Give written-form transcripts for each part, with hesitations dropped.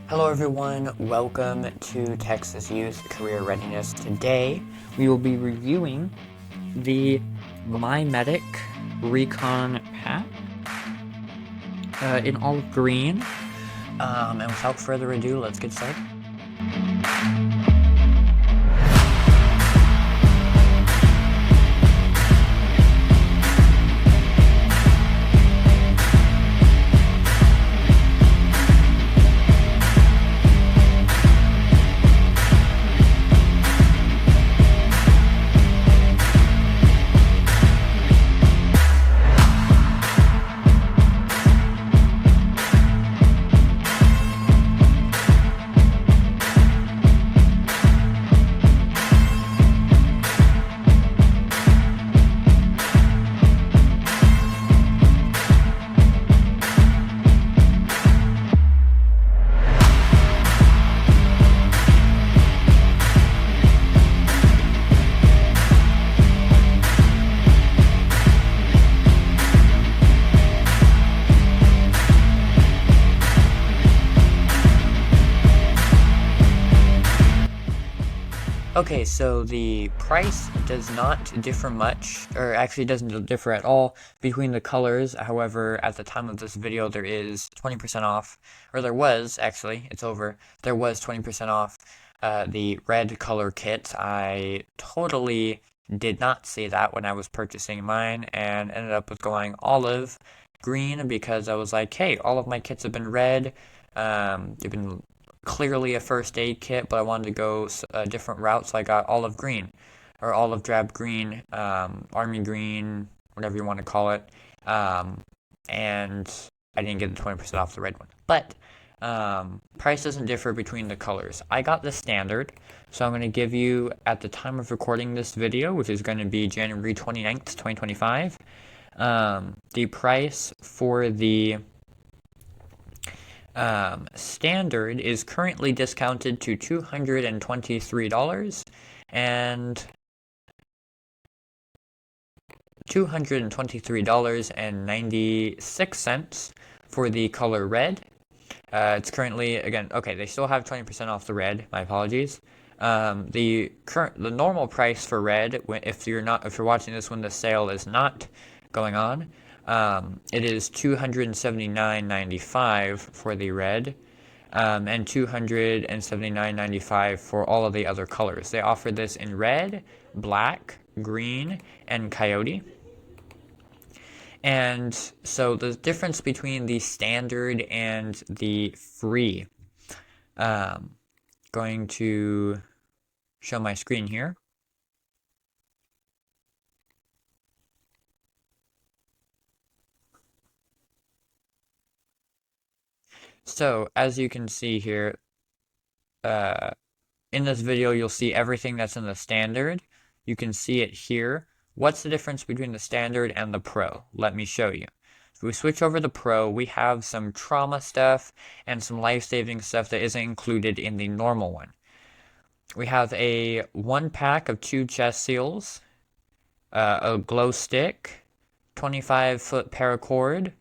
Hello everyone, welcome to Texas Youth Career Readiness. Today we will be reviewing the My Medic Recon Kit in olive green. And without further ado, let's get started. Okay, so the price does not differ much, or actually doesn't differ at all between the colors. However, at the time of this video, there is 20% off, or there was, actually, it's over. There was 20% off the red color kit. I totally did not see that when I was purchasing mine, and ended up with going olive green because I was like, hey, all of my kits have been red. They've been clearly a first aid kit, but I wanted to go a different route, so I got olive green, or olive drab green, army green, whatever you want to call it, and I didn't get the 20% off the red one. But price doesn't differ between the colors. I got the standard, so I'm going to give you, at the time of recording this video, which is going to be January 29th, 2025, the price for the standard is currently discounted to $223 and $223.96 for the color red. It's currently, again, okay, they still have 20% off the red. My apologies. The normal price for red, if you're watching this when the sale is not going on, it is $279.95 for the red, and $279.95 for all of the other colors. They offer this in red, black, green, and coyote. And so the difference between the standard and the free, going to show my screen here. So, as you can see here, in this video, you'll see everything that's in the standard. You can see it here. What's the difference between the standard and the pro? Let me show you. If we switch over to pro, we have some trauma stuff and some life-saving stuff that isn't included in the normal one. We have a 1-pack of 2 chest seals, a glow stick, 25-foot paracord,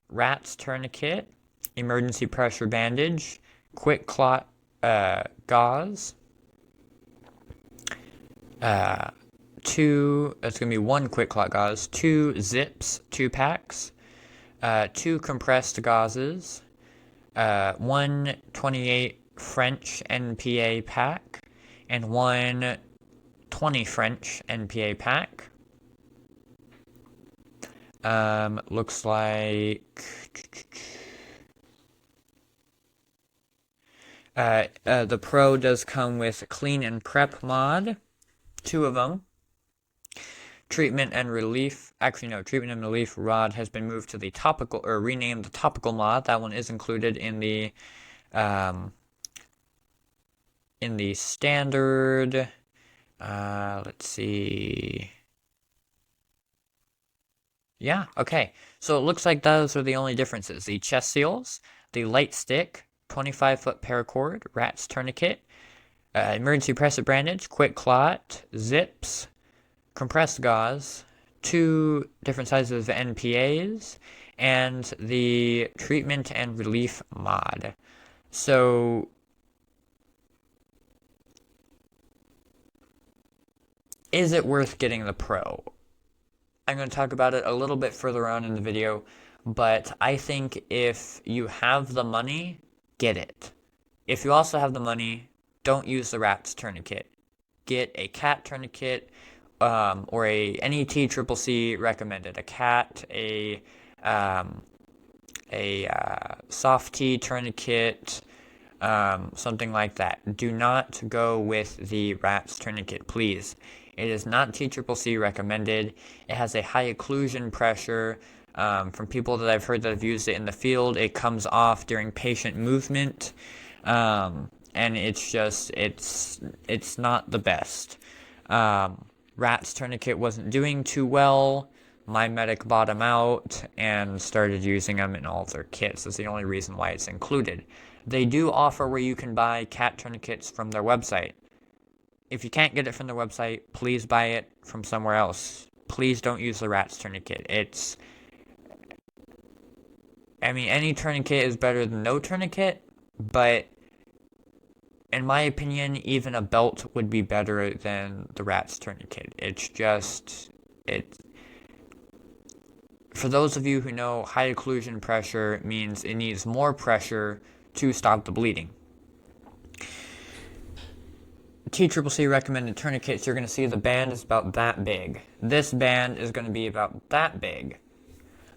rat's tourniquet, emergency pressure bandage, quick clot gauze, that's going to be 1 quick clot gauze, 2 zips, 2 packs, 2 compressed gauzes, 1 28 French NPA pack, and 1 20 French NPA pack. Looks like the Pro does come with Clean and Prep mod, 2 of them. Treatment and Relief, actually no, Treatment and Relief rod has been moved to the topical, or renamed the Topical mod. That one is included in the standard. Let's see. Yeah, okay. So it looks like those are the only differences. The chest seals, the light stick, 25-foot paracord, rat's tourniquet, emergency pressure bandage, quick clot, zips, compressed gauze, 2 different sizes of NPAs, and the treatment and relief mod. So, is it worth getting the Pro? I'm going to talk about it a little bit further on in the video, but I think if you have the money, get it. If you also have the money, don't use the RATS tourniquet. Get a cat tourniquet, or any TCCC recommended. A cat, um, a soft T tourniquet, something like that. Do not go with the RATS tourniquet, please. It is not TCCC recommended. It has a high occlusion pressure. From people that I've heard that have used it in the field, it comes off during patient movement, and it's not the best. RATS tourniquet wasn't doing too well. My Medic bought them out and started using them in all of their kits. That's the only reason why it's included. They do offer where you can buy cat tourniquets from their website. If you can't get it from their website, please buy it from somewhere else. Please don't use the RATS tourniquet. Any tourniquet is better than no tourniquet, but in my opinion, even a belt would be better than the RATS tourniquet. For those of you who know, high occlusion pressure means it needs more pressure to stop the bleeding. TCCC recommended tourniquets, you're going to see the band is about that big. This band is going to be about that big.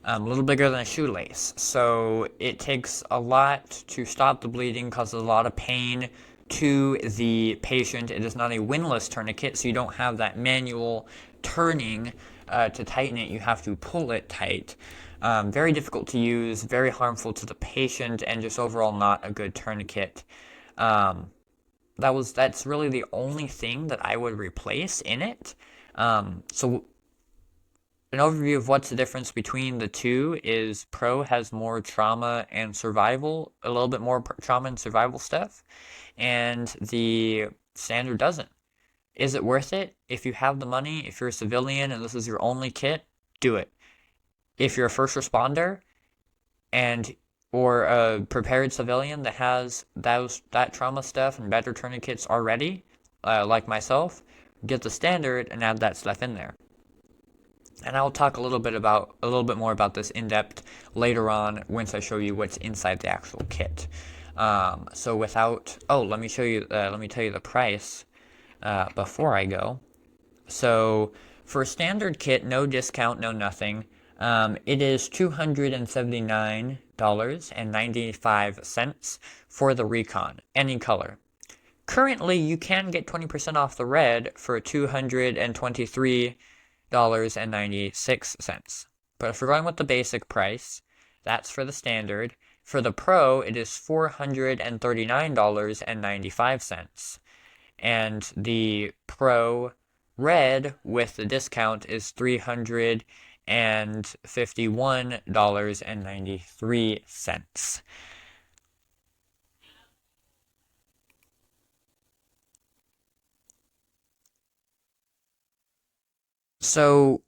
A little bigger than a shoelace. So it takes a lot to stop the bleeding, causes a lot of pain to the patient. It is not a windlass tourniquet, so you don't have that manual turning to tighten it. You have to pull it tight. Very difficult to use, very harmful to the patient, and just overall not a good tourniquet. That's really the only thing that I would replace in it. So an overview of what's the difference between the two is Pro has more trauma and survival, a little bit more trauma and survival stuff, and the Standard doesn't. Is it worth it? If you have the money, if you're a civilian and this is your only kit, do it. If you're a first responder or a prepared civilian that has that trauma stuff and better tourniquets already, like myself, get the Standard and add that stuff in there. And I'll talk a little bit more about this in depth later on once I show you what's inside the actual kit. Let me tell you the price before I go. So for a standard kit, no discount, no nothing. It is $279.95 for the Recon, any color. Currently, you can get 20% off the red for $223.96. But if we're going with the basic price, that's for the standard. For the Pro, it is $439.95. And the Pro Red with the discount is $351.93. So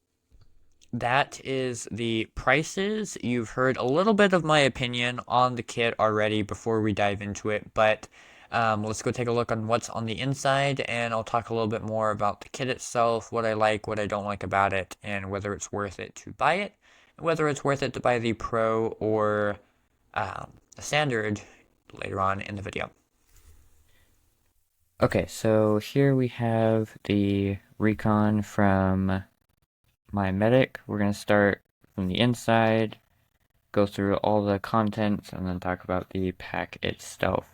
that is the prices. You've heard a little bit of my opinion on the kit already before we dive into it, but let's go take a look on what's on the inside, and I'll talk a little bit more about the kit itself, what I like, what I don't like about it, and whether it's worth it to buy it, and whether it's worth it to buy the Pro or the Standard later on in the video. Okay, so here we have the Recon from My Medic. We're going to start from the inside, go through all the contents, and then talk about the pack itself.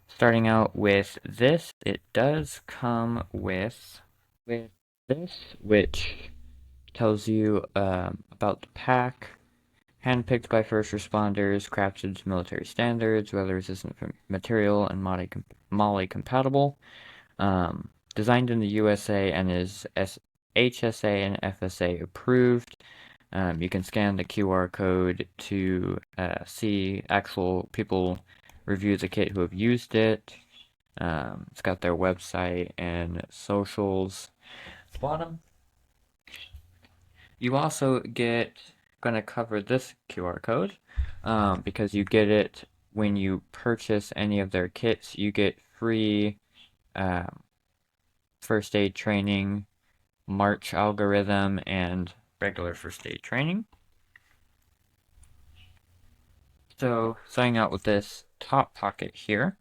Starting out with this, it does come with this, which tells you about the pack. Handpicked by first responders, crafted to military standards, weather-resistant material, and MOLLE compatible. Designed in the USA and is HSA and FSA approved. You can scan the QR code to see actual people review the kit who have used it. It's got their website and socials at the bottom. You also going to cover this QR code because you get it when you purchase any of their kits, you get free first aid training, March algorithm, and regular first aid training. So, starting out with this top pocket here,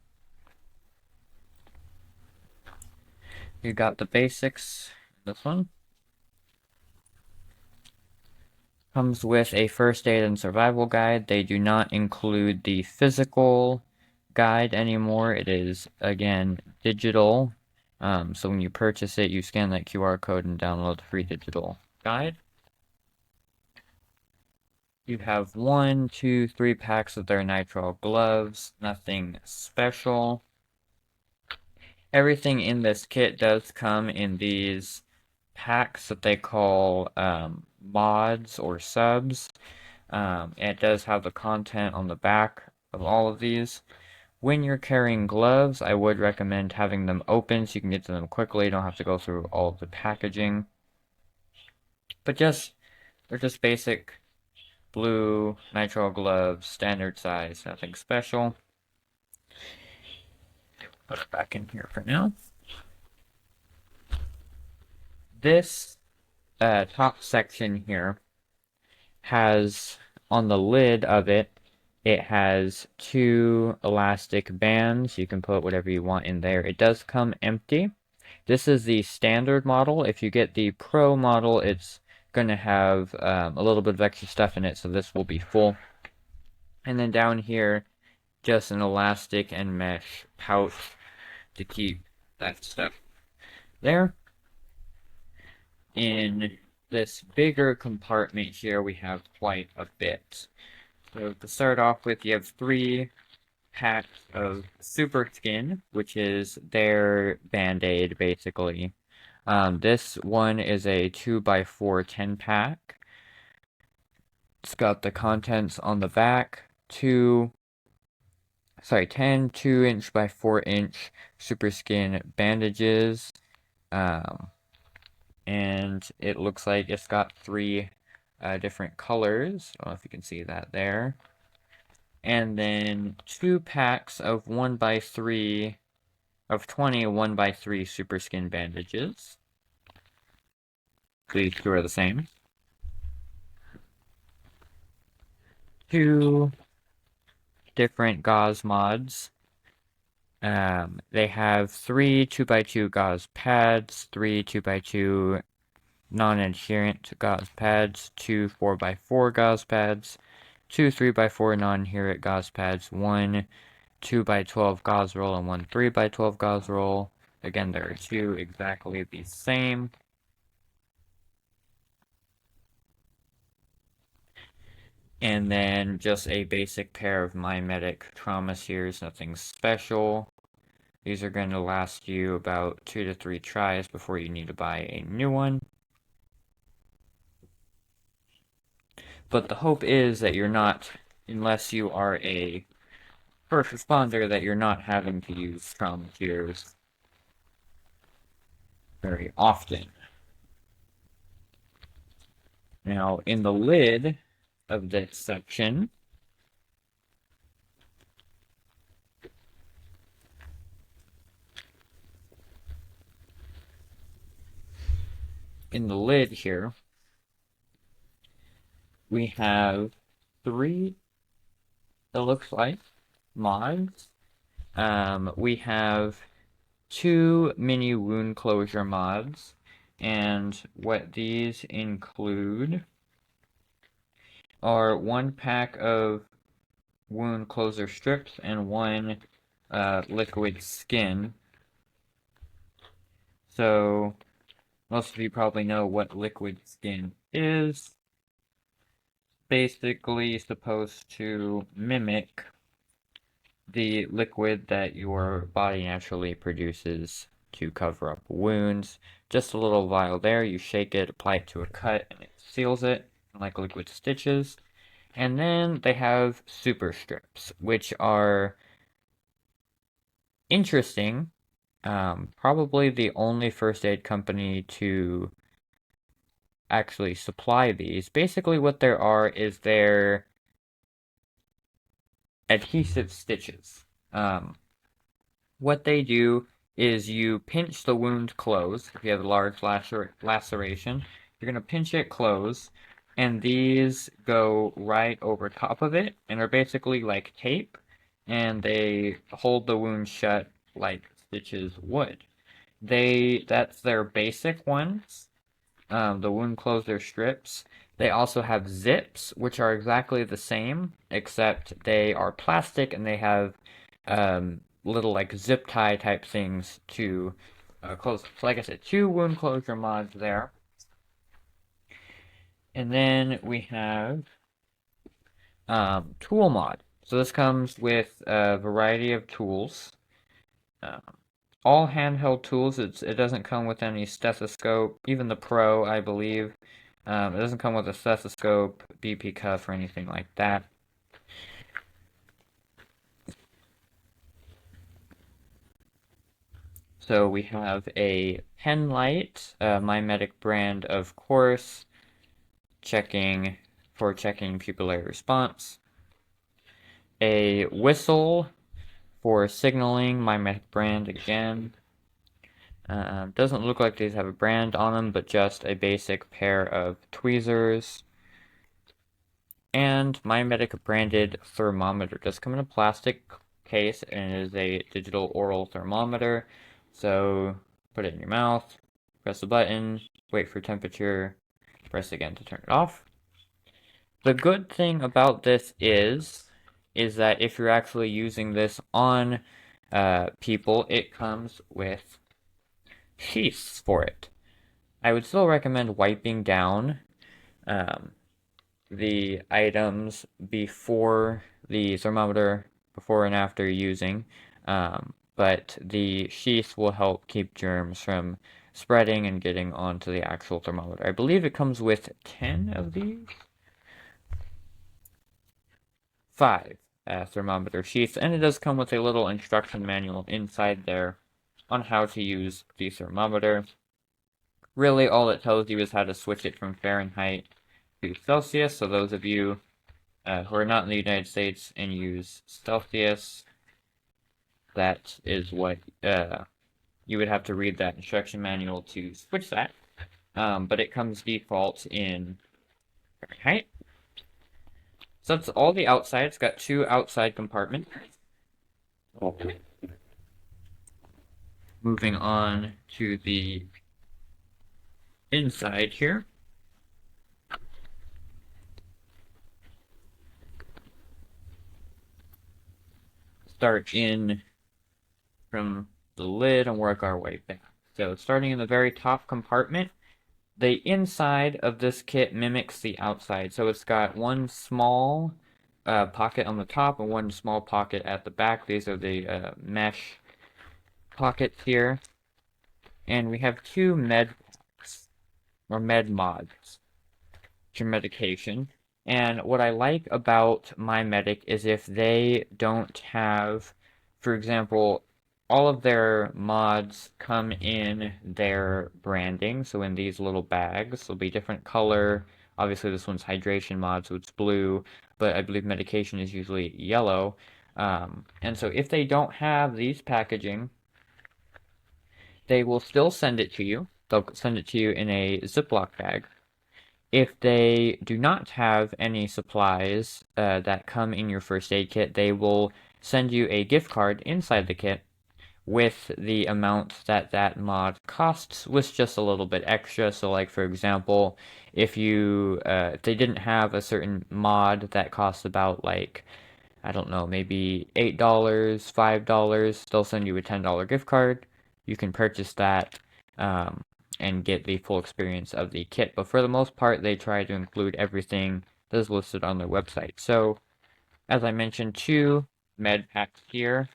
you got the basics, this one. Comes with a first aid and survival guide. They do not include the physical guide anymore. It is, again, digital. So when you purchase it, you scan that QR code and download the free digital guide. You have 1, 2, 3 packs of their nitrile gloves. Nothing special. Everything in this kit does come in these packs that they call mods or subs. It does have the content on the back of all of these. When you're carrying gloves, I would recommend having them open so you can get to them quickly. You don't have to go through all of the packaging. But they're just basic blue nitrile gloves, standard size, nothing special. Put it back in here for now. This top section here has, on the lid of it, it has 2 elastic bands. You can put whatever you want in there. It does come empty. This is the standard model. If you get the Pro model, it's going to have a little bit of extra stuff in it, so this will be full. And then down here, just an elastic and mesh pouch to keep that stuff there. In this bigger compartment here, we have quite a bit. So to start off with, you have 3 packs of Super Skin, which is their Band-Aid, basically. This one is a 2x4 10-pack. It's got the contents on the back, 10 2-inch by 4-inch Super Skin bandages. And it looks like it's got 3 different colors. I don't know if you can see that there. And then 2 packs of 1x3 of 20 1x3 Super Skin bandages. These 2 are the same. 2 different gauze mods. They have 3 2x2 gauze pads, 3 2x2 non-adherent gauze pads, 2 4x4 gauze pads, 2 3x4 non-adherent gauze pads, 1 2x12 gauze roll, and 1 3x12 gauze roll. Again, there are 2 exactly the same. And then just a basic pair of My Medic trauma shears, nothing special. These are going to last you about 2 to 3 tries before you need to buy a new one. But the hope is that you're not, unless you are a first responder, that you're not having to use trauma shears very often. Now, in the lid of this section, in the lid here, we have 3, it looks like, mods. We have 2 mini wound closure mods, and what these include are 1 pack of wound closure strips and 1 liquid skin. So most of you probably know what liquid skin is. Basically supposed to mimic the liquid that your body naturally produces to cover up wounds. Just a little vial there, you shake it, apply it to a cut, and it seals it, like liquid stitches. And then they have super strips, which are interesting. Probably the only first aid company to actually supply these. Basically what there are is they're adhesive stitches. What they do is you pinch the wound close. If you have a large laceration, you're going to pinch it close, and these go right over top of it, and are basically like tape, and they hold the wound shut like stitches would. That's their basic ones. The wound closer strips. They also have zips, which are exactly the same, except they are plastic and they have little like zip tie type things to close. So like I said, two wound closure mods there. And then we have tool mod. So this comes with a variety of tools. Um, all handheld tools. It doesn't come with any stethoscope. Even the Pro, I believe. It doesn't come with a stethoscope, BP cuff, or anything like that. So we have a pen light, My Medic brand, of course, checking pupillary response. A whistle for signaling, My Medic brand again. Doesn't look like these have a brand on them, but just a basic pair of tweezers. And My Medic branded thermometer. Does come in a plastic case and is a digital oral thermometer. So put it in your mouth, press the button, wait for temperature, press again to turn it off. The good thing about this is that if you're actually using this on people, it comes with sheaths for it. I would still recommend wiping down the items before the thermometer, before and after using, but the sheath will help keep germs from spreading and getting onto the actual thermometer. I believe it comes with 10 of these? 5 thermometer sheaths, and it does come with a little instruction manual inside there on how to use the thermometer. Really, all it tells you is how to switch it from Fahrenheit to Celsius, so those of you who are not in the United States and use Celsius, that is what you would have to read that instruction manual to switch that. But it comes default in Fahrenheit. So that's all the outside. It's got 2 outside compartments. Moving on to the inside here. Start in from the lid and work our way back. So starting in the very top compartment, the inside of this kit mimics the outside. So it's got one small pocket on the top and one small pocket at the back. These are the mesh pockets here. And we have 2 med packs, or med mods, for medication. And what I like about My Medic is if they don't have, for example, all of their mods come in their branding, so in these little bags, there'll be different color. Obviously, this one's hydration mod, so it's blue, but I believe medication is usually yellow. And so if they don't have these packaging, they will still send it to you. They'll send it to you in a Ziploc bag. If they do not have any supplies that come in your first aid kit, they will send you a gift card inside the kit with the amount that mod costs, with just a little bit extra. So like, for example, if they didn't have a certain mod that costs about, like, I don't know, maybe $8, $5, they'll send you a $10 gift card. You can purchase that and get the full experience of the kit. But for the most part, they try to include everything that is listed on their website. So, as I mentioned, 2 med packs here.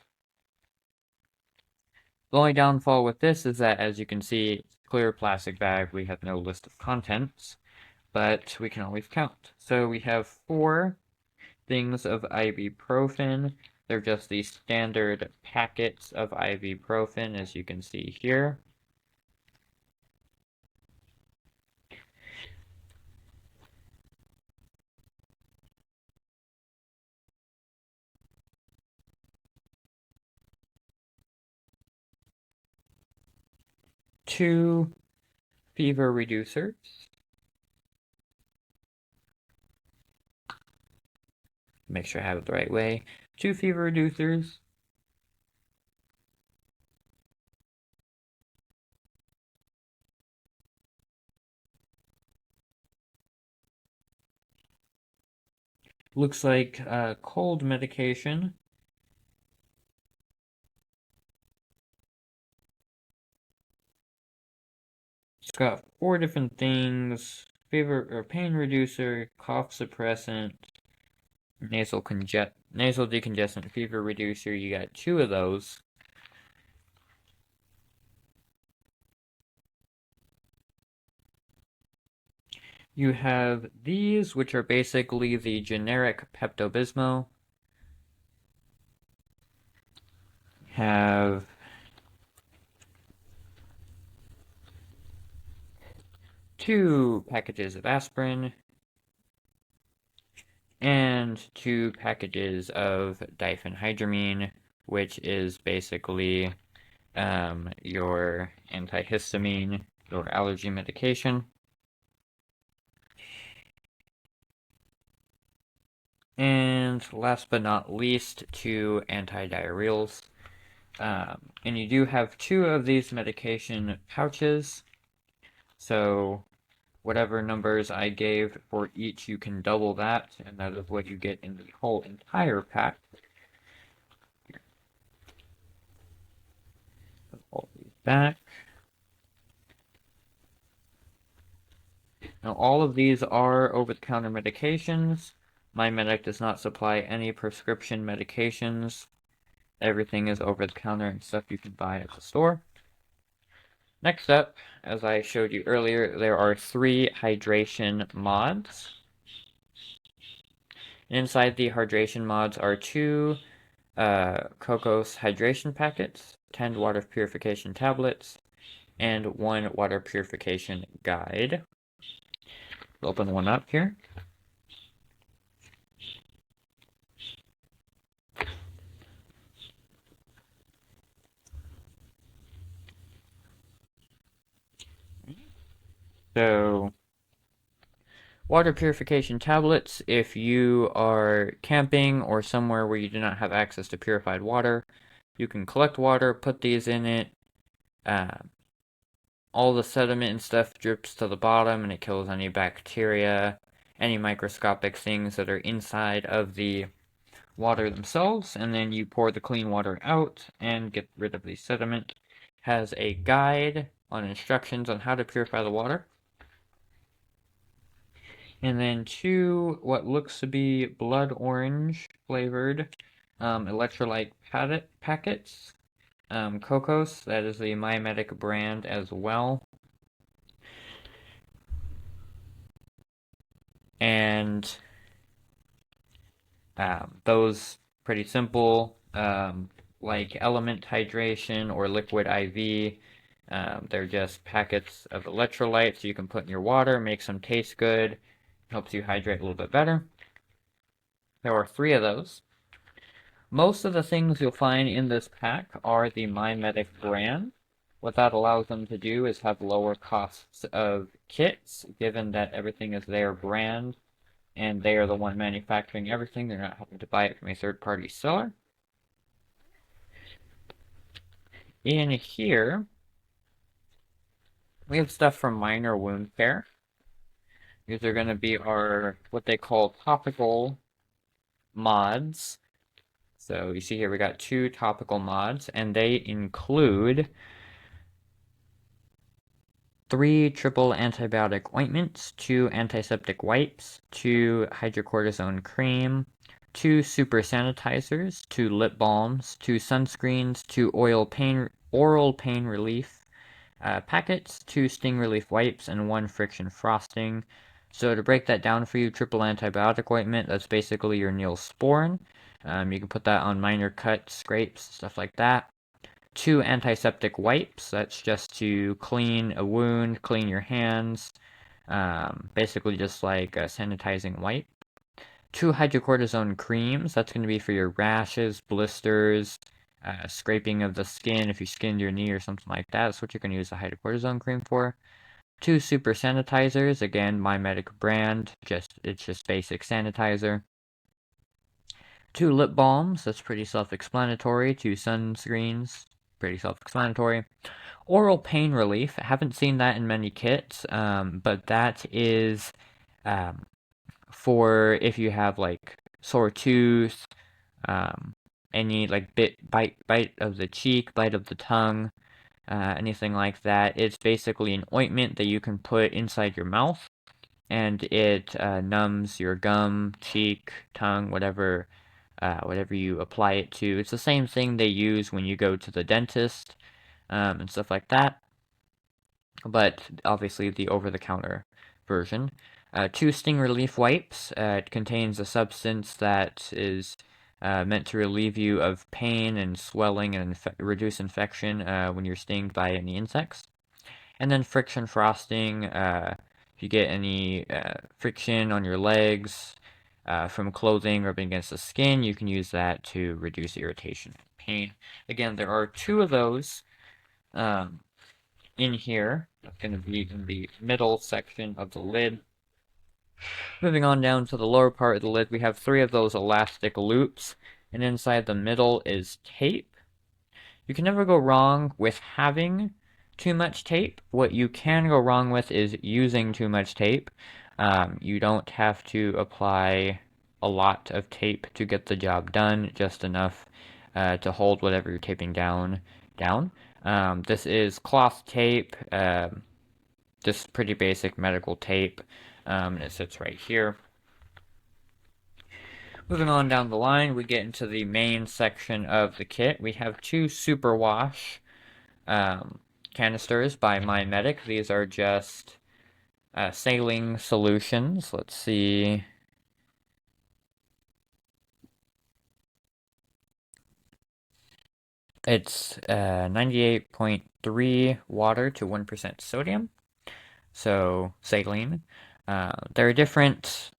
The only downfall with this is that, as you can see, it's a clear plastic bag. We have no list of contents, but we can always count. So we have 4 things of ibuprofen. They're just the standard packets of ibuprofen, as you can see here. 2 fever reducers. Make sure I have it the right way. 2 fever reducers. Looks like cold medication. It's got 4 different things: fever or pain reducer, cough suppressant, nasal decongestant, fever reducer. You got 2 of those. You have these, which are basically the generic Pepto-Bismol. Have 2 packages of aspirin and 2 packages of diphenhydramine, which is basically your antihistamine, your allergy medication. And last but not least, 2 antidiarrheals. And you do have 2 of these medication pouches. So whatever numbers I gave for each, you can double that, and that is what you get in the whole entire pack. Put all these back. Now, all of these are over-the-counter medications. My Medic does not supply any prescription medications. Everything is over-the-counter and stuff you can buy at the store. Next up, as I showed you earlier, there are 3 hydration mods. Inside the hydration mods are 2 Cocos hydration packets, 10 water purification tablets, and 1 water purification guide. Open one up here. So, water purification tablets, if you are camping or somewhere where you do not have access to purified water, you can collect water, put these in it. All the sediment and stuff drips to the bottom and it kills any bacteria, any microscopic things that are inside of the water themselves, and then you pour the clean water out and get rid of the sediment. Has a guide on instructions on how to purify the water. And then 2 what looks to be blood orange flavored electrolyte packets. Cocos, that is the My Medic brand as well. And those pretty simple, like Element Hydration or Liquid IV. They're just packets of electrolytes you can put in your water, makes them taste good, helps you hydrate a little bit better. There are 3 of those. Most of the things you'll find in this pack are the My Medic brand. What that allows them to do is have lower costs of kits, given that everything is their brand, and they are the one manufacturing everything. They're not having to buy it from a third-party seller. In here, we have stuff from minor wound care. These are going to be our, what they call topical mods. So you see here we got 2 topical mods, and they include 3 triple antibiotic ointments, 2 antiseptic wipes, 2 hydrocortisone cream, 2 super sanitizers, 2 lip balms, 2 sunscreens, 2 oral pain relief packets, 2 sting relief wipes, and 1 friction frosting. So to break that down for you, triple antibiotic ointment, that's basically your Neosporin. You can put that on minor cuts, scrapes, stuff like that. 2 antiseptic wipes, that's just to clean a wound, clean your hands, basically just like a sanitizing wipe. 2 hydrocortisone creams, that's going to be for your rashes, blisters, scraping of the skin. If you skinned your knee or something like that, that's what you're going to use the hydrocortisone cream for. 2 super sanitizers, again, My Medic brand, it's just basic sanitizer. 2 lip balms, that's pretty self-explanatory. 2 sunscreens, pretty self-explanatory. Oral pain relief, haven't seen that in many kits, but that is for if you have like sore tooth, any like bite of the cheek, bite of the tongue, anything like that. It's basically an ointment that you can put inside your mouth, and it numbs your gum, cheek, tongue, whatever you apply it to. It's the same thing they use when you go to the dentist and stuff like that, but obviously the over-the-counter version. 2 sting relief wipes. It contains a substance that is meant to relieve you of pain and swelling and reduce infection when you're stinged by any insects. And then friction frosting. If you get any friction on your legs from clothing rubbing against the skin, you can use that to reduce irritation and pain. Again, there are 2 of those in here. That's going to be in the middle section of the lid. Moving on down to the lower part of the lid, we have 3 of those elastic loops, and inside the middle is tape. You can never go wrong with having too much tape. What you can go wrong with is using too much tape. You don't have to apply a lot of tape to get the job done, just enough to hold whatever you're taping down. This is cloth tape, just pretty basic medical tape, and it sits right here. Moving on down the line, we get into the main section of the kit. We have 2 super wash canisters by My Medic. These are just saline solutions. Let's see. It's 98.3 water to 1% sodium. So, saline. There are different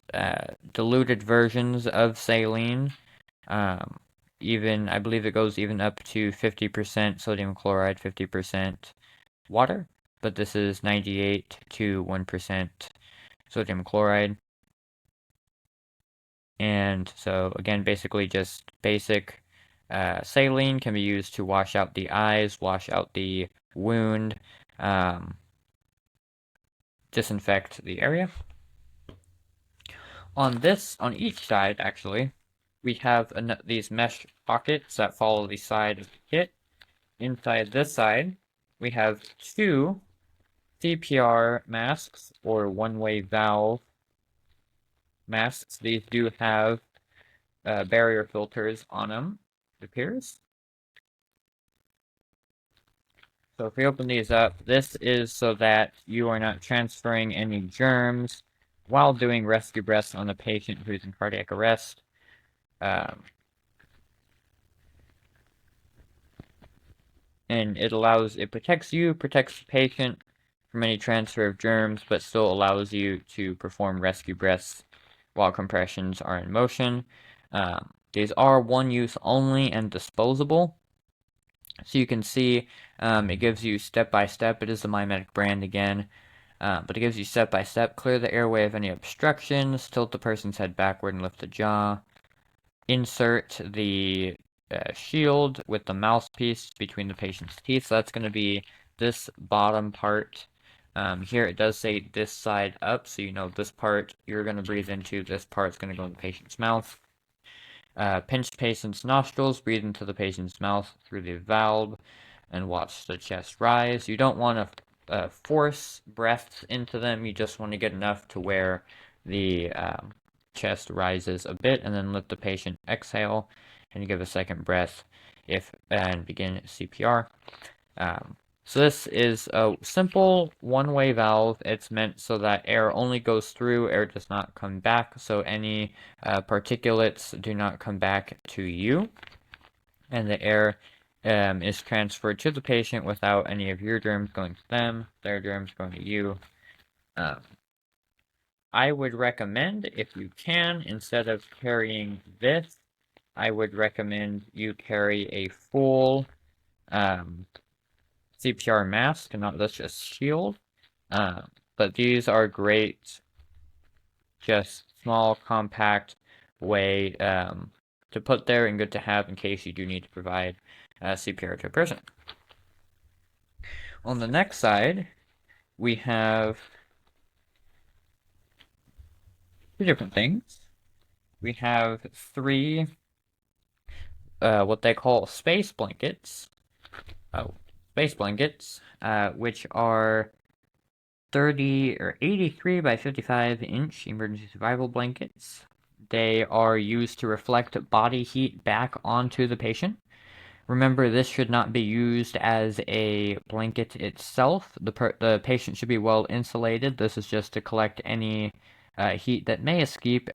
diluted versions of saline. Even, I believe it goes even up to 50% sodium chloride, 50% water, but this is 98 to 1% sodium chloride. And so, again, basically just basic saline can be used to wash out the eyes, wash out the wound, disinfect the area. On each side, actually, we have these mesh pockets that follow the side of the kit. Inside this side, we have 2 CPR masks, or one-way valve masks. These do have barrier filters on them, it appears. So if we open these up, this is so that you are not transferring any germs while doing rescue breaths on a patient who's in cardiac arrest. And it protects you, protects the patient from any transfer of germs, but still allows you to perform rescue breaths while compressions are in motion. These are one use only and disposable. So you can see it gives you step by step. It is the My Medic brand again. But it gives you step by step. Clear the airway of any obstructions. Tilt the person's head backward and lift the jaw. Insert the shield with the mouthpiece between the patient's teeth. So that's going to be this bottom part. Here it does say this side up, so you know this part you're going to breathe into, this part's going to go in the patient's mouth. Pinch the patient's nostrils, breathe into the patient's mouth through the valve, and watch the chest rise. You don't want to force breaths into them, you just want to get enough to where the chest rises a bit, and then let the patient exhale, and you give a second breath and begin CPR. So this is a simple one-way valve. It's meant so that air only goes through, air does not come back, so any particulates do not come back to you, and the air is transferred to the patient without any of your germs going to them, their germs going to you. I would recommend, if you can, instead of carrying this, I would recommend you carry a full CPR mask, and not just shield. But these are great, just small, compact way to put there and good to have in case you do need to provide CPR to a person. On the next side, we have two different things. We have three what they call space blankets. Which are 30 or 83 by 55 inch emergency survival blankets. They are used to reflect body heat back onto the patient. Remember, this should not be used as a blanket itself. The patient should be well insulated. This is just to collect any heat that may escape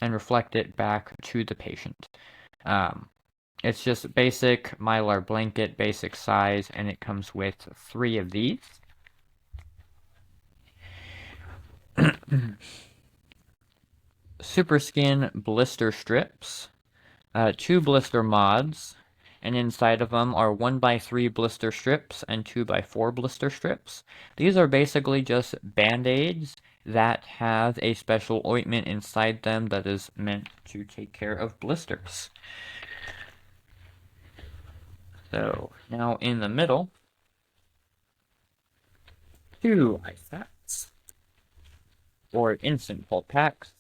and reflect it back to the patient. It's just basic Mylar blanket, basic size, and it comes with 3 of these. Super Skin blister strips, 2 blister mods, and inside of them are 1x3 blister strips and 2x4 blister strips. These are basically just band-aids that have a special ointment inside them that is meant to take care of blisters. So now in the middle, 2 ice packs, or instant cold packs.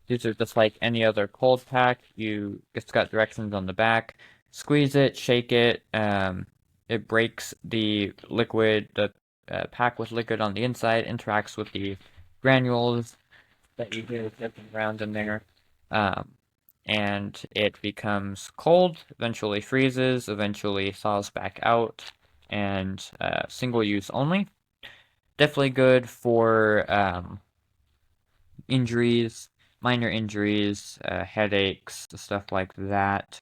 These are just like any other cold pack. It's got directions on the back. Squeeze it, shake it. It breaks the liquid, the pack with liquid on the inside, interacts with the granules that you hear zipping around in there. And it becomes cold, eventually freezes, eventually thaws back out, and single use only. Definitely good for injuries, minor injuries, headaches, stuff like that.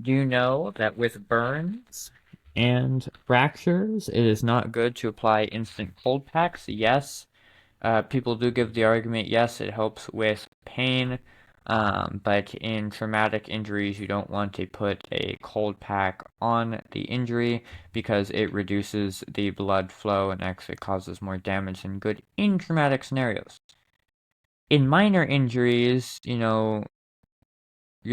Do you know that with burns and fractures, it is not good to apply instant cold packs? Yes. People do give the argument, yes, it helps with pain, but in traumatic injuries, you don't want to put a cold pack on the injury because it reduces the blood flow and actually causes more damage than good in traumatic scenarios. In minor injuries, you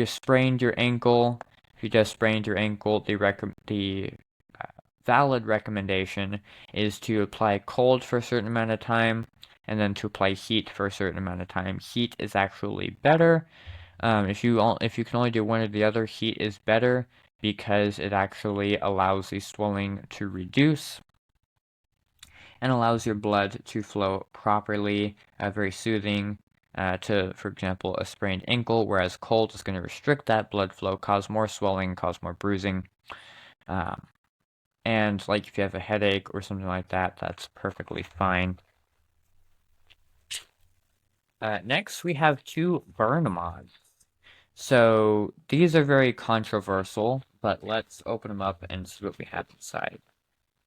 sprained your ankle. If you just sprained your ankle, the valid recommendation is to apply cold for a certain amount of time and then to apply heat for a certain amount of time. Heat is actually better. If you can only do one or the other, heat is better because it actually allows the swelling to reduce and allows your blood to flow properly, very soothing to, for example, a sprained ankle, whereas cold is going to restrict that blood flow, cause more swelling, cause more bruising. And like if you have a headache or something like that, that's perfectly fine. Next, we have 2 burn mods. So these are very controversial, but let's open them up and see what we have inside.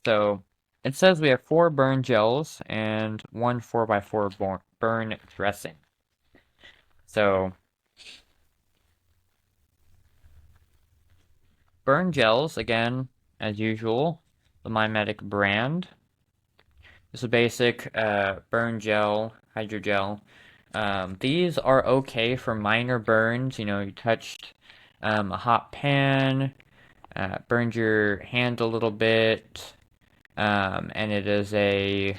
So it says we have 4 burn gels and 1 4x4 burn dressing. So burn gels, again, as usual, the My Medic brand. It's a basic burn gel, hydrogel. These are okay for minor burns. You touched a hot pan, burned your hand a little bit, and it is a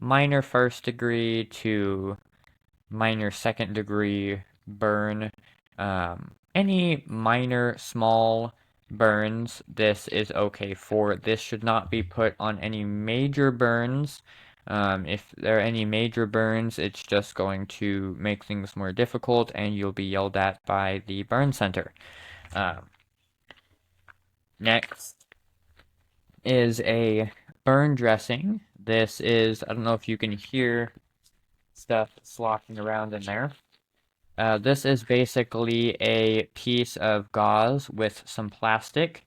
minor 1st degree to minor 2nd degree burn. Any minor, small burns, this is okay for. This should not be put on any major burns. If there are any major burns, it's just going to make things more difficult and you'll be yelled at by the burn center. Next is a burn dressing. This is, I don't know if you can hear stuff sloshing around in there. This is basically a piece of gauze with some plastic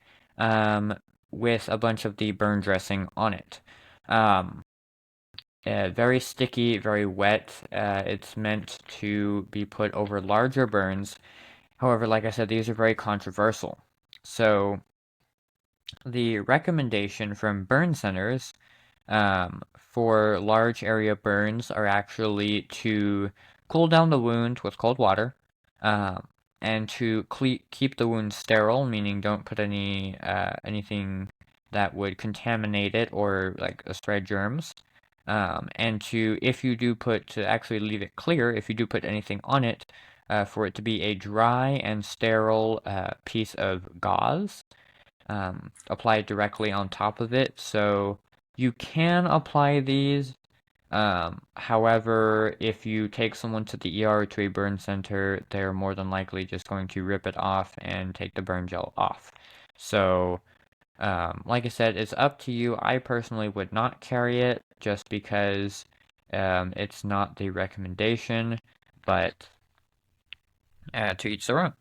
with a bunch of the burn dressing on it. very sticky, very wet. It's meant to be put over larger burns. However, like I said, these are very controversial. So the recommendation from burn centers for large area burns are actually to cool down the wound with cold water, um, and to keep the wound sterile, meaning don't put anything that would contaminate it or like spread germs. And if you do to actually leave it clear, if you do put anything on it, for it to be a dry and sterile piece of gauze applied directly on top of it. So you can apply these. However, if you take someone to the ER or to a burn center, they're more than likely just going to rip it off and take the burn gel off. So, like I said, it's up to you. I personally would not carry it just because it's not the recommendation, but to each their own.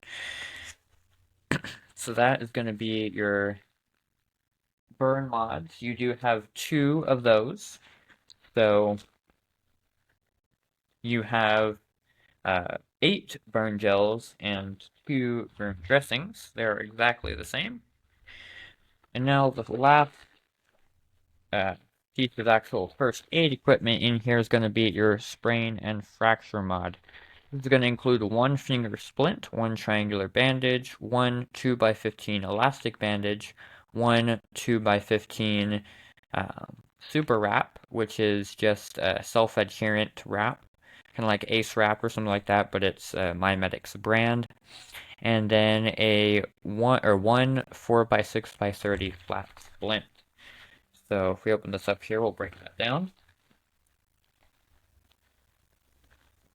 So that is going to be your burn mods. You do have 2 of those. So you have 8 burn gels and 2 burn dressings. They're exactly the same. And now the last piece of actual first aid equipment in here is going to be your sprain and fracture mod. This is going to include 1 finger splint, 1 triangular bandage, 1 2x15 elastic bandage, 1 2x15 super wrap, which is just a self-adherent wrap, kind of like Ace Wrap or something like that, but it's My Medic's brand. And then a one 4x6x30 flat splint. So if we open this up here, we'll break that down.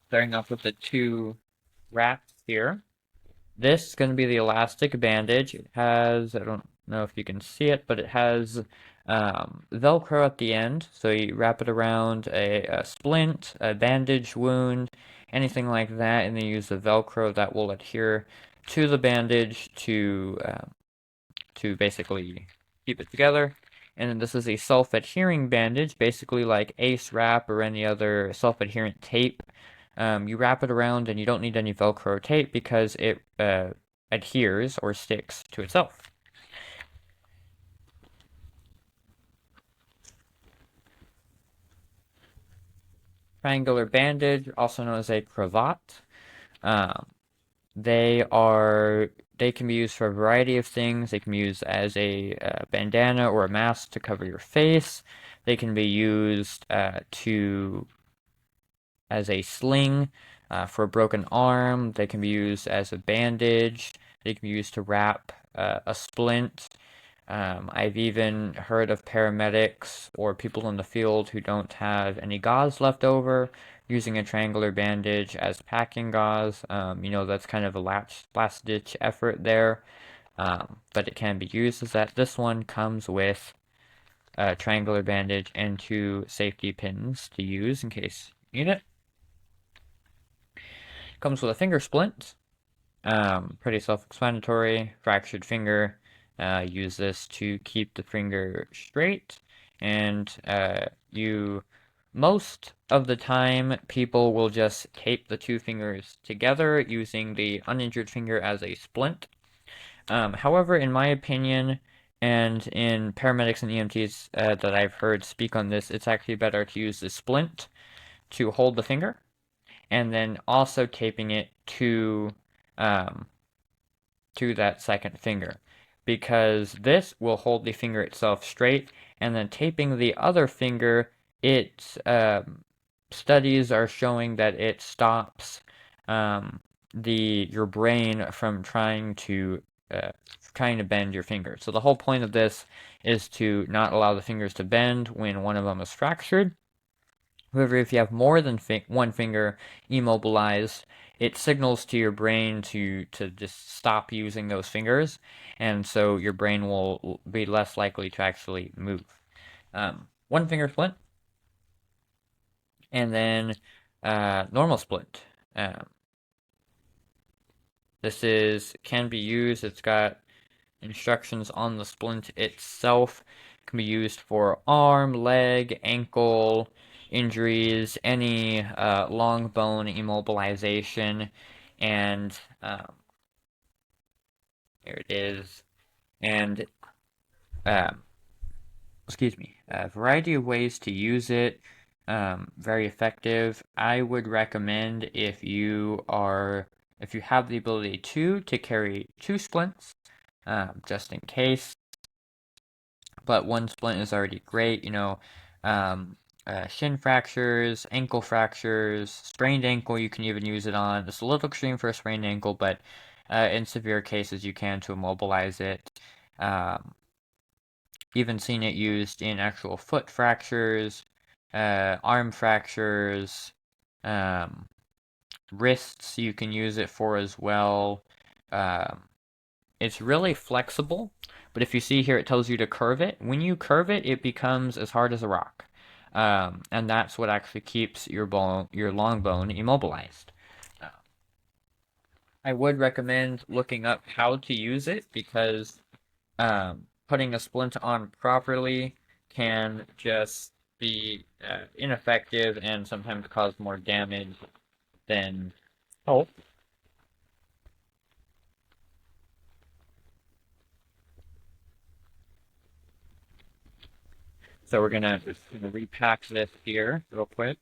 Starting off with the 2 wraps here. This is going to be the elastic bandage. It has, I don't know if you can see it, but it has Velcro at the end. So you wrap it around a splint, a bandage wound, anything like that, and then use the Velcro that will adhere to the bandage to basically keep it together. And then this is a self-adhering bandage, basically like Ace Wrap or any other self-adherent tape. You wrap it around and you don't need any Velcro tape because it adheres or sticks to itself. Triangular bandage, also known as a cravat. They can be used for a variety of things. They can be used as a bandana or a mask to cover your face. They can be used as a sling for a broken arm. They can be used as a bandage. They can be used to wrap a splint. I've even heard of paramedics or people in the field who don't have any gauze left over using a triangular bandage as packing gauze. That's kind of a last-ditch effort there, but it can be used as that. This one comes with a triangular bandage and 2 safety pins to use in case you need it. Comes with a finger splint. Pretty self-explanatory. Fractured finger. Use this to keep the finger straight, and most of the time people will just tape the 2 fingers together using the uninjured finger as a splint. However, in my opinion, and in paramedics and EMTs that I've heard speak on this, it's actually better to use the splint to hold the finger, and then also taping it to that second finger, because this will hold the finger itself straight, and then taping the other finger, studies are showing that it stops your brain from trying to bend your finger. So the whole point of this is to not allow the fingers to bend when one of them is fractured. However, if you have more than 1 finger immobilized, it signals to your brain to just stop using those fingers, and so your brain will be less likely to actually move. 1 finger splint, and then normal splint. This can be used. It's got instructions on the splint itself. It can be used for arm, leg, ankle, injuries, any long bone immobilization, and here it is, and um, excuse me, a variety of ways to use it. Very effective. I would recommend if you have the ability to carry 2 splints, just in case. But 1 splint is already great. Um, shin fractures, ankle fractures, sprained ankle. You can even use it on. It's a little extreme for a sprained ankle, but in severe cases, you can to immobilize it. Even seen it used in actual foot fractures, arm fractures, wrists you can use it for as well. It's really flexible, but if you see here it tells you to curve it. When you curve it, it becomes as hard as a rock. And that's what actually keeps your long bone immobilized. I would recommend looking up how to use it because putting a splint on properly can just be ineffective and sometimes cause more damage than help. So we're gonna repack this here real quick.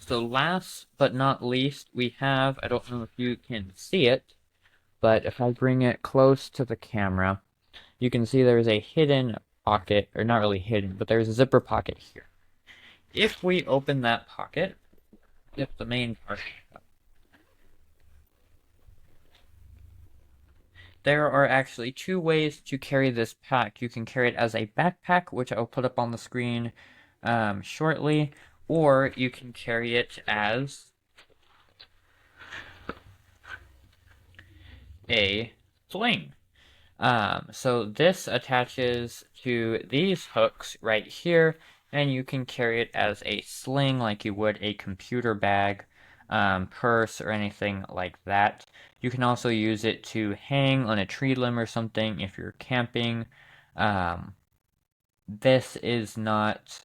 So last but not least, we have, I don't know if you can see it, but if I bring it close to the camera, you can see there's a hidden pocket, or not really hidden, but there's a zipper pocket here. If we open that pocket, if the main part, there are actually 2 ways to carry this pack. You can carry it as a backpack, which I'll put up on the screen shortly, or you can carry it as a sling. So this attaches to these hooks right here, and you can carry it as a sling like you would a computer bag, purse, or anything like that. You can also use it to hang on a tree limb or something if you're camping. This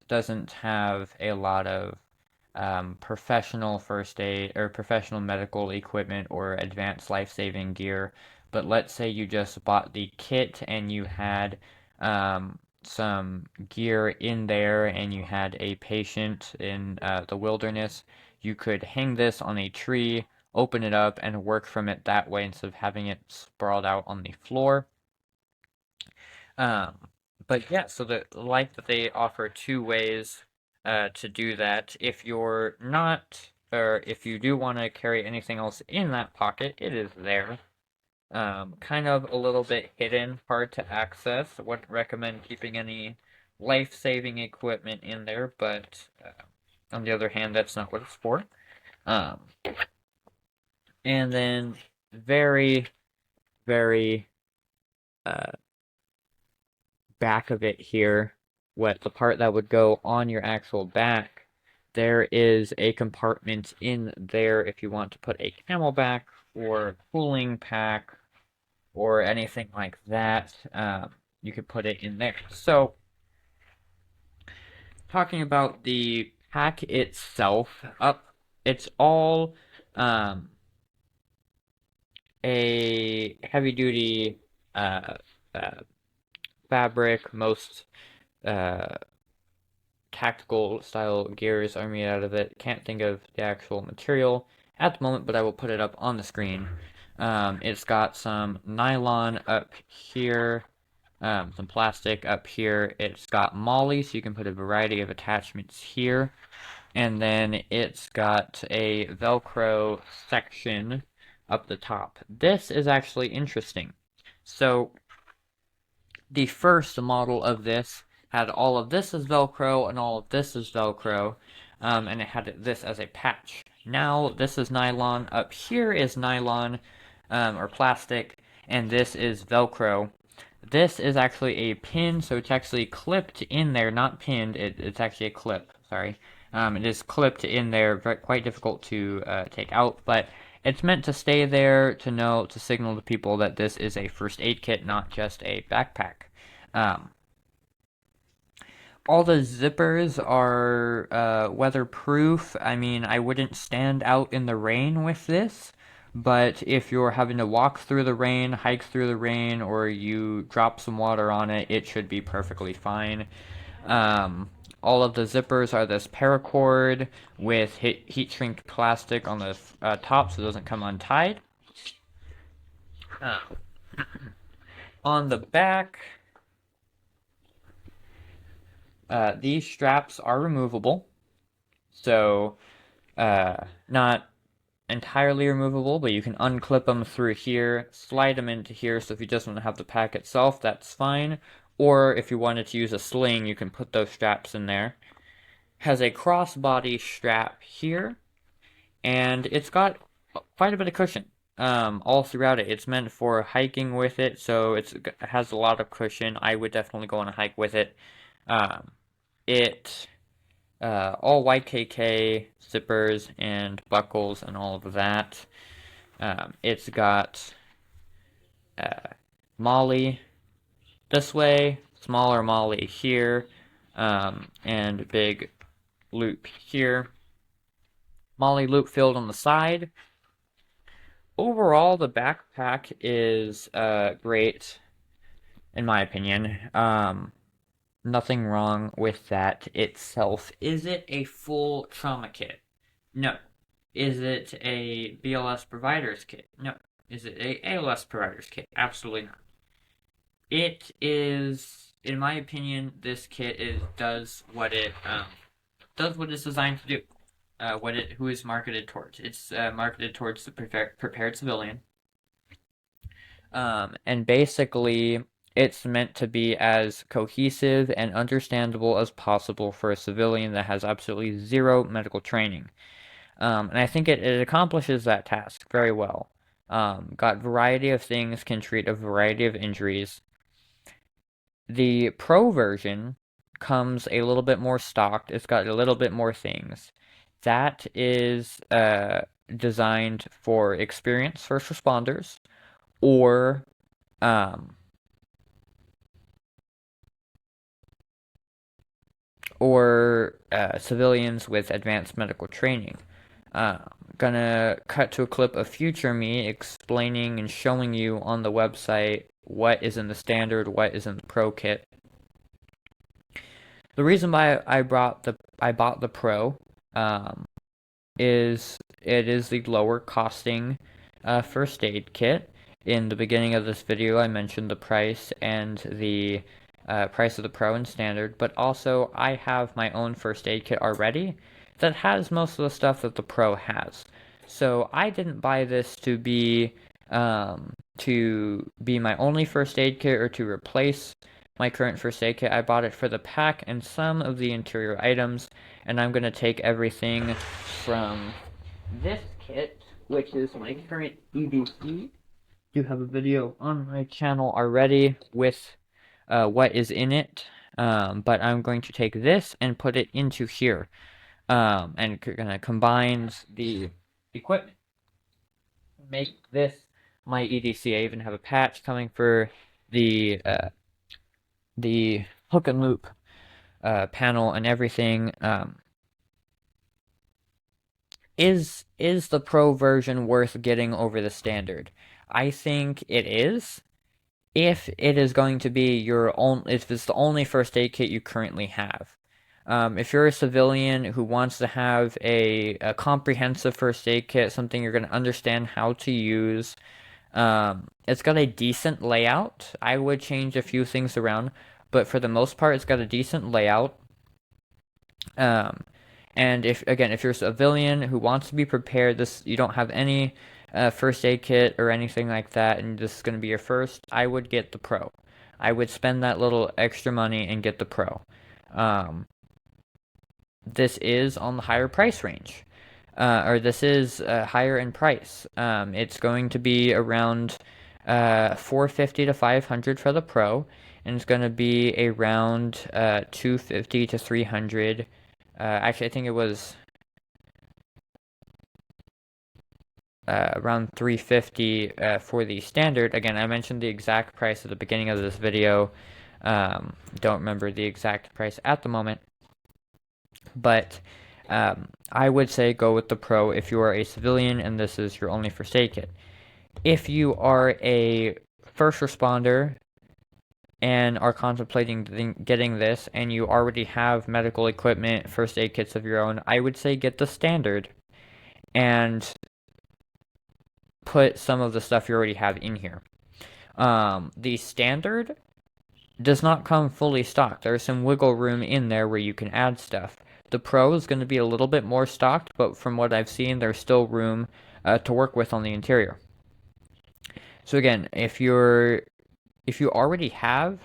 doesn't have a lot of professional first aid or professional medical equipment or advanced life-saving gear. But let's say you just bought the kit and you had some gear in there and you had a patient in the wilderness. You could hang this on a tree, open it up, and work from it that way instead of having it sprawled out on the floor. But yeah, so like that they offer 2 ways to do that. If you're not, or if you do want to carry anything else in that pocket, it is there. Kind of a little bit hidden, hard to access. I wouldn't recommend keeping any life-saving equipment in there, but on the other hand, that's not what it's for. And then very, very back of it here, the part that would go on your actual back, there is a compartment in there if you want to put a camelback or cooling pack or anything like that. You could put it in there. So, talking about the pack itself, it's all a heavy-duty fabric. Most tactical style gears are made out of it. Can't think of the actual material at the moment, but I will put it up on the screen. It's got some nylon up here, some plastic up here. It's got molly, so you can put a variety of attachments here. And then it's got a Velcro section up the top. This is actually interesting. So the first model of this had all of this as Velcro and all of this as Velcro, and it had this as a patch. Now this is nylon. Up here is nylon, or plastic, and this is Velcro. This is actually a pin, so it's actually clipped in there, not pinned. It's actually a clip. Sorry. It is clipped in there, quite difficult to take out, but it's meant to stay there to signal to people that this is a first aid kit, not just a backpack. All the zippers are weatherproof. I mean, I wouldn't stand out in the rain with this, but if you're having to walk through the rain, hike through the rain, or you drop some water on it, it should be perfectly fine. All of the zippers are this paracord with heat shrink plastic on the top so it doesn't come untied. On the back, these straps are removable, so not entirely removable, but you can unclip them through here, slide them into here, so if you just want to have the pack itself, that's fine. Or if you wanted to use a sling, you can put those straps in there. Has a crossbody strap here, and it's got quite a bit of cushion all throughout it. It's meant for hiking with it, so it has a lot of cushion. I would definitely go on a hike with it. All YKK zippers and buckles and all of that. It's got MOLLE this way, smaller MOLLE here, and big loop here. MOLLE loop filled on the side. Overall, the backpack is great, in my opinion. Nothing wrong with that itself. Is it a full trauma kit? No. Is it a BLS providers kit? No. Is it a ALS providers kit? Absolutely not. It is, in my opinion, this kit does what it's designed to do. Who is marketed towards? It's marketed towards the prepared civilian. And basically, it's meant to be as cohesive and understandable as possible for a civilian that has absolutely zero medical training. And I think it accomplishes that task very well. Got variety of things, can treat a variety of injuries. The Pro version comes a little bit more stocked. It's got a little bit more things. That is designed for experienced first responders or civilians with advanced medical training. Gonna cut to a clip of future me explaining and showing you on the website what is in the standard, what is in the Pro kit. The reason why I bought the Pro is it is the lower costing first aid kit. In the beginning of this video, I mentioned the price and the price of the Pro and Standard, but also I have my own first aid kit already that has most of the stuff that the Pro has. So I didn't buy this to be my only first aid kit or to replace my current first aid kit. I bought it for the pack and some of the interior items, and I'm going to take everything from this kit, which is my current EDC. Do have a video on my channel already with what is in it, but I'm going to take this and put it into here, and gonna combine the equipment, make this my EDC. I even have a patch coming for the hook and loop panel and everything. Is the Pro version worth getting over the Standard? I think it is. If it is going to be if it's the only first aid kit you currently have. If you're a civilian who wants to have a comprehensive first aid kit, something you're going to understand how to use, it's got a decent layout. I would change a few things around, but for the most part, it's got a decent layout. And if you're a civilian who wants to be prepared, you don't have any first aid kit or anything like that, and this is going to be your first, I would get the Pro. I would spend that little extra money and get the Pro. This is on the higher price range. Or this is higher in price. It's going to be around 450 to 500 for the Pro, and it's going to be around 250 to 300. Actually, I think it was around 350 for the standard. Again, I mentioned the exact price at the beginning of this video. Don't remember the exact price at the moment, but I would say go with the Pro if you are a civilian and this is your only first aid kit. If you are a first responder and are contemplating getting this and you already have medical equipment, first aid kits of your own, I would say get the standard and put some of the stuff you already have in here. The standard does not come fully stocked. There's some wiggle room in there where you can add stuff. The Pro is going to be a little bit more stocked, but from what I've seen, there's still room to work with on the interior. So again, if you already have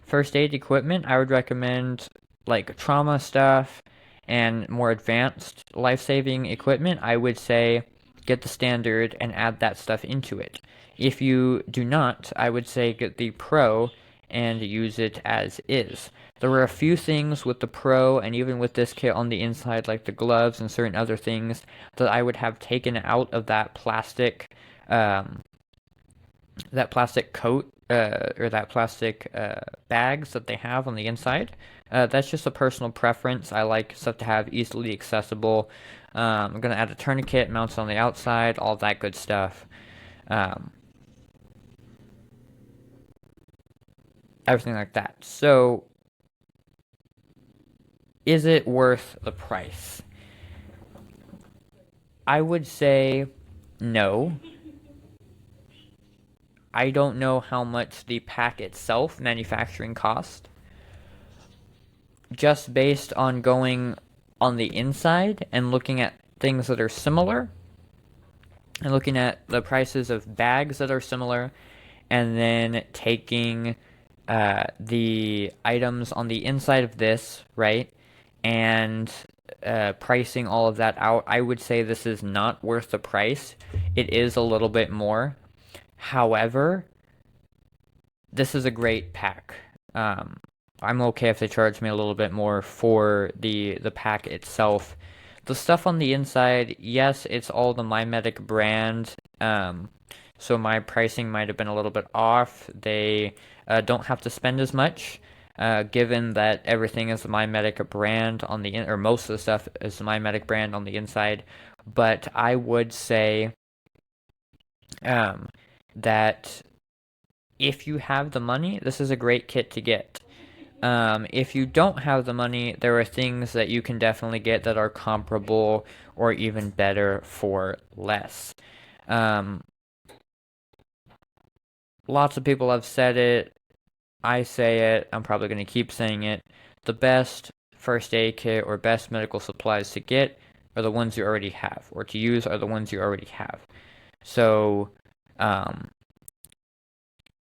first aid equipment, I would recommend like trauma stuff and more advanced life-saving equipment. I would say get the standard and add that stuff into it. If you do not, I would say get the Pro and use it as is. There were a few things with the Pro and even with this kit on the inside, like the gloves and certain other things, that I would have taken out of that plastic coat or that plastic bags that they have on the inside. That's just a personal preference. I like stuff to have easily accessible. I'm going to add a tourniquet, mounts on the outside, all that good stuff. Everything like that. So, is it worth the price? I would say no. I don't know how much the pack itself, manufacturing cost. Just based on going on the inside and looking at things that are similar, and looking at the prices of bags that are similar, and then taking the items on the inside of this, right, and pricing all of that out, I would say this is not worth the price. It is a little bit more. However, this is a great pack. I'm okay if they charge me a little bit more for the pack itself. The stuff on the inside, yes, it's all the My Medic brand. So my pricing might have been a little bit off. They don't have to spend as much, given that everything is the My Medic brand on the or most of the stuff is the My Medic brand on the inside. But I would say that if you have the money, this is a great kit to get. If you don't have the money, there are things that you can definitely get that are comparable or even better for less. Lots of people have said it. I say it. I'm probably going to keep saying it. The best first aid kit or best medical supplies to get are the ones you already have, or to use are the ones you already have. So,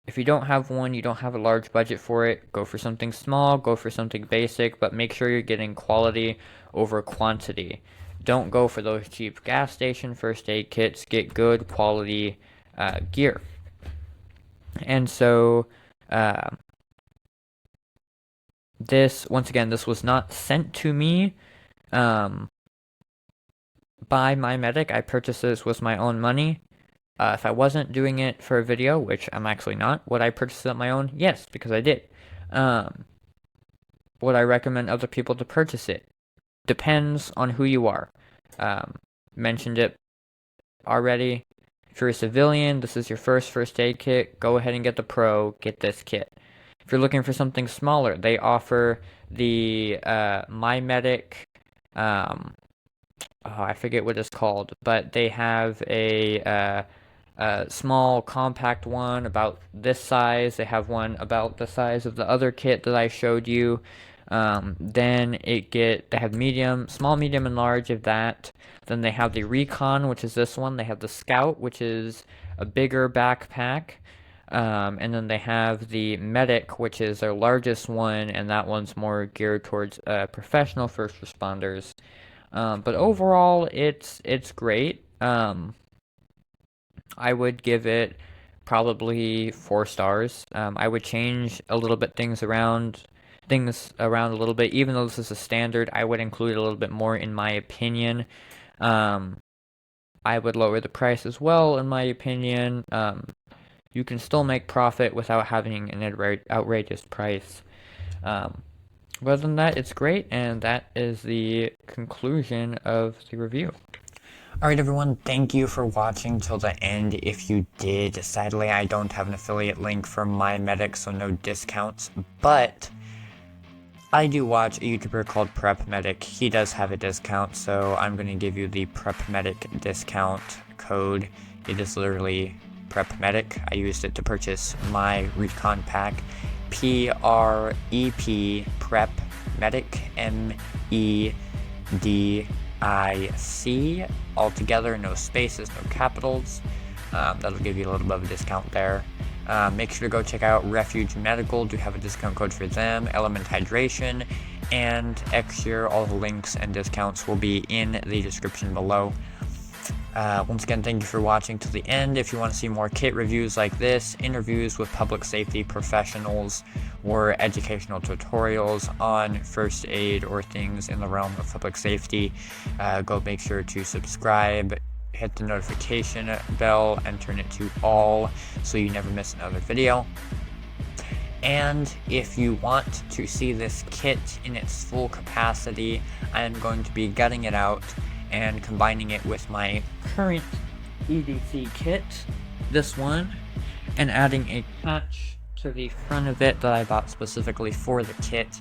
if you don't have one, you don't have a large budget for it, go for something small, go for something basic, but make sure you're getting quality over quantity. Don't go for those cheap gas station first aid kits. Get good quality gear. And so, this, once again, this was not sent to me by My Medic. I purchased this with my own money. If I wasn't doing it for a video, which I'm actually not, would I purchase it on my own? Yes, because I did. Would I recommend other people to purchase it? Depends on who you are. Mentioned it already. If you're a civilian, this is your first aid kit, go ahead and get the Pro, get this kit. If you're looking for something smaller, they offer the My Medic, I forget what it's called, but they have a small compact one about this size. They have one about the size of the other kit that I showed you. Then they have medium, small, medium, and large of that. Then they have the Recon, which is this one. They have the Scout, which is a bigger backpack. And then they have the Medic, which is their largest one, and that one's more geared towards professional first responders. But overall, it's great. I would give it probably 4 stars. I would change a little bit things around a little bit. Even though this is a standard, I would include a little bit more in my opinion. I would lower the price as well, in my opinion. You can still make profit without having an outrageous price. Other than that, it's great, and that is the conclusion of the review. Alright everyone, thank you for watching till the end. If you did, sadly I don't have an affiliate link for My Medic, so no discounts, but I do watch a YouTuber called Prep Medic. He does have a discount, so I'm going to give you the Prep Medic discount code. It is literally Prep Medic. I used it to purchase my Recon pack. PREP, Prep Medic, MEDIC, all together, no spaces, no capitals. That'll give you a little bit of a discount there. Make sure to go check out Refuge Medical. Do have a discount code for them. Element Hydration and X-Year. All the links and discounts will be in the description below. Once again, thank you for watching to the end. If you want to see more kit reviews like this, interviews with public safety professionals, or educational tutorials on first aid or things in the realm of public safety, go make sure to subscribe, hit the notification bell, and turn it to all so you never miss another video. And if you want to see this kit in its full capacity, I am going to be gutting it out and combining it with my current EDC kit, this one, and adding a patch to the front of it that I bought specifically for the kit,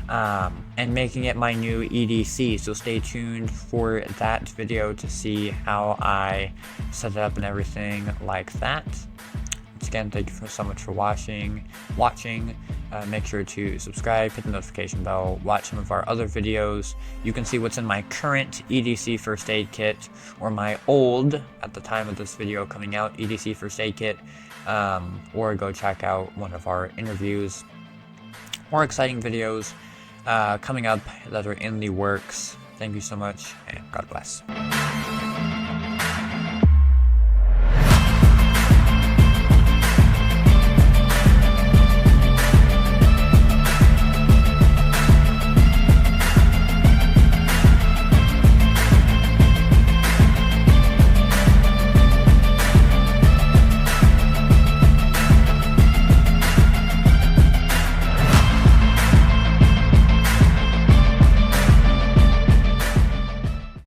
and making it my new EDC. So stay tuned for that video to see how I set it up and everything like that. Once again, thank you so much for watching. Make sure to subscribe, hit the notification bell, watch some of our other videos. You can see what's in my current EDC first aid kit, or my old, at the time of this video coming out, EDC first aid kit, or go check out one of our interviews. More exciting videos coming up that are in the works. Thank you so much, and God bless.